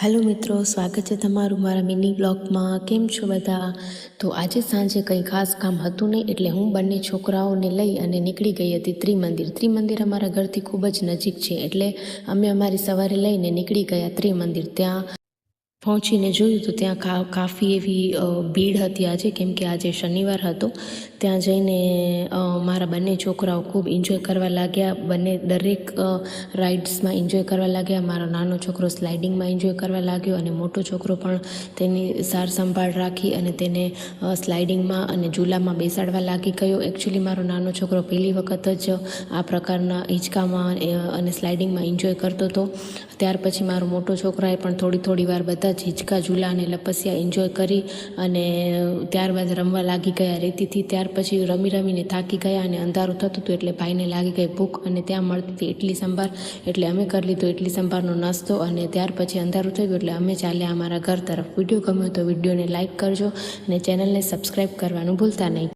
Hello મિત્રો, સ્વાગત છે તમારું મારા મિની બ્લોગમાં. કેમ છો બધા? તો આજે સાંજે કંઈ ખાસ કામ હતું નહીં, એટલે હું બંને છોકરાઓને લઈ અને નીકળી ગઈ હતી ત્રિમંદિર. ત્રિમંદિર અમારા ઘરથી ખૂબ જ નજીક છે, એટલે અમે અમારી સવારે લઈને નીકળી ગયા ત્રિમંદિર. ત્યાં પહોંચીને જોયું તો ત્યાં કાફી એવી ભીડ હતી આજે, કેમ કે આજે શનિવાર હતો. ત્યાં જઈને મારા બંને છોકરાઓ ખૂબ એન્જોય કરવા લાગ્યા. દરેક રાઇડ્સમાં એન્જોય કરવા લાગ્યા. મારો નાનો છોકરો સ્લાઇડિંગમાં એન્જોય કરવા લાગ્યો અને મોટો છોકરો પણ તેની સાર સંભાળ રાખી અને તેને સ્લાઇડિંગમાં અને ઝૂલામાં બેસાડવા લાગી ગયો. એકચ્યુઅલી મારો નાનો છોકરો પહેલી વખત જ આ પ્રકારના હિંચકામાં અને સ્લાઇડિંગમાં એન્જોય કરતો હતો. ત્યાર પછી મારો મોટો છોકરાએ પણ થોડી વાર બધા જ હિંચકા, ઝૂલા અને લપસિયા એન્જોય કરી અને ત્યારબાદ રમવા લાગી ગયા રેતીથી. ત્યાર પછી રમીને થાકી ગયા અને અંધારું થતું હતું, એટલે ભાઈને લાગી ગઈ ભૂખ અને ત્યાં મળતી હતી ઇડલી સંભાર, એટલે અમે કરી લીધો ઇડલી સંભારનો નાસ્તો. અને ત્યાર પછી અંધારું થઈ ગયું એટલે અમે ચાલ્યા અમારા ઘર તરફ. વિડીયો ગમ્યો તો વિડીયોને લાઇક કરજો અને ચેનલને સબસ્ક્રાઈબ કરવાનું ભૂલતા નહીં.